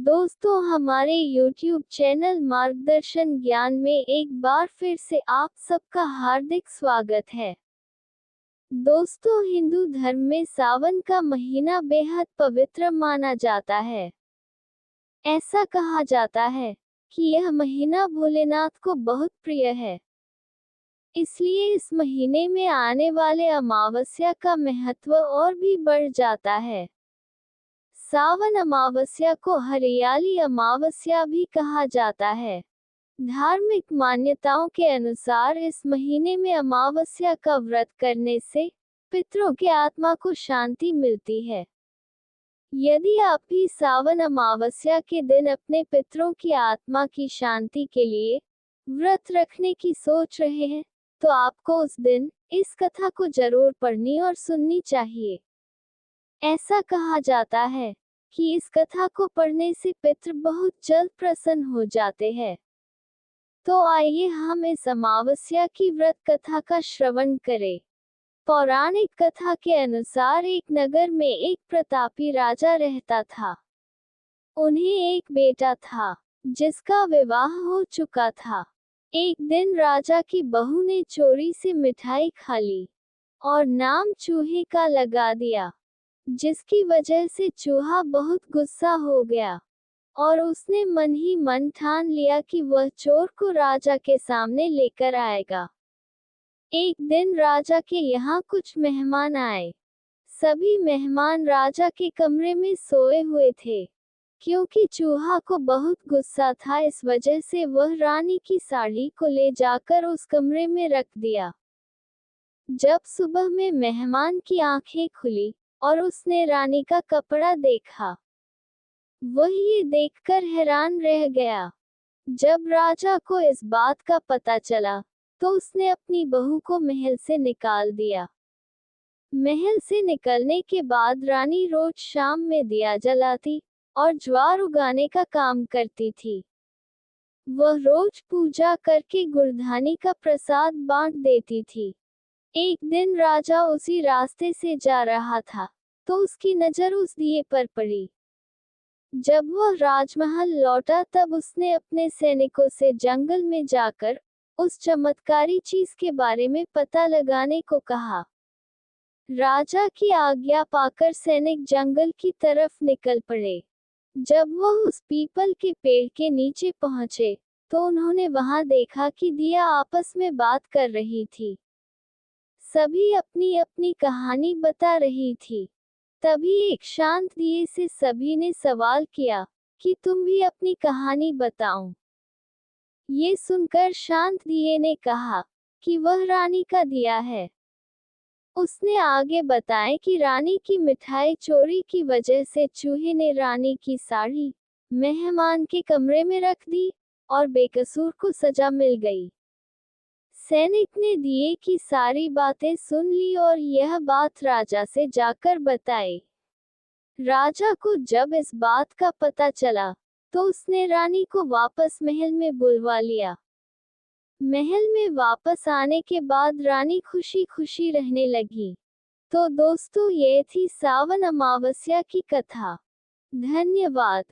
दोस्तों, हमारे YouTube channel मार्गदर्शन ज्ञान में एक बार फिर से आप सबका हार्दिक स्वागत है। दोस्तों, हिंदू धर्म में सावन का महीना बेहद पवित्र माना जाता है। ऐसा कहा जाता है कि यह महीना भोलेनाथ को बहुत प्रिय है। इसलिए इस महीने में आने वाले अमावस्या का महत्व और भी बढ़ जाता है। सावन अमावस्या को हरियाली अमावस्या भी कहा जाता है। धार्मिक मान्यताओं के अनुसार इस महीने में अमावस्या का व्रत करने से पितरों के आत्मा को शांति मिलती है। यदि आप भी सावन अमावस्या के दिन अपने पितरों की आत्मा की शांति के लिए व्रत रखने की सोच रहे हैं, तो आपको उस दिन इस कथा को जरूर पढ़नी और सुननी चाहिए। ऐसा कहा जाता है कि इस कथा को पढ़ने से पितृ बहुत जल्द प्रसन्न हो जाते हैं। तो आइए हम इस अमावस्या की व्रत कथा का श्रवण करें। पौराणिक कथा के अनुसार एक नगर में एक प्रतापी राजा रहता था। उन्हें एक बेटा था जिसका विवाह हो चुका था। एक दिन राजा की बहू ने चोरी से मिठाई खा ली और नाम चूहे का लगा दिया, जिसकी वजह से चूहा बहुत गुस्सा हो गया और उसने मन ही मन ठान लिया कि वह चोर को राजा के सामने लेकर आएगा। एक दिन राजा के यहाँ कुछ मेहमान आए। सभी मेहमान राजा के कमरे में सोए हुए थे। क्योंकि चूहा को बहुत गुस्सा था, इस वजह से वह रानी की साड़ी को ले जाकर उस कमरे में रख दिया। जब सुबह में मेहमान की आंखें खुली और उसने रानी का कपड़ा देखा, वह ये देखकर हैरान रह गया। जब राजा को इस बात का पता चला, तो उसने अपनी बहू को महल से निकाल दिया। महल से निकलने के बाद रानी रोज शाम में दिया जलाती और ज्वार उगाने का काम करती थी। वह रोज पूजा करके गुड़धानी का प्रसाद बांट देती थी। एक दिन राजा उसी रास्ते से जा रहा था, तो उसकी नजर उस दिए पर पड़ी। जब वह राजमहल लौटा, तब उसने अपने सैनिकों से जंगल में जाकर उस चमत्कारी चीज के बारे में पता लगाने को कहा। राजा की आज्ञा पाकर सैनिक जंगल की तरफ निकल पड़े। जब वह उस पीपल के पेड़ के नीचे पहुंचे, तो उन्होंने वहां देखा कि दिया आपस में बात कर रही थी। सभी अपनी अपनी कहानी बता रही थी। तभी एक शांत दिए से सभी ने सवाल किया कि तुम भी अपनी कहानी बताओ। ये सुनकर शांत दिए ने कहा कि वह रानी का दिया है। उसने आगे बताया कि रानी की मिठाई चोरी की वजह से चूहे ने रानी की साड़ी मेहमान के कमरे में रख दी और बेकसूर को सजा मिल गई। सैनिक ने दिए की सारी बातें सुन ली और यह बात राजा से जाकर बताई। राजा को जब इस बात का पता चला, तो उसने रानी को वापस महल में बुलवा लिया। महल में वापस आने के बाद रानी खुशी खुशी रहने लगी। तो दोस्तों, ये थी सावन अमावस्या की कथा। धन्यवाद।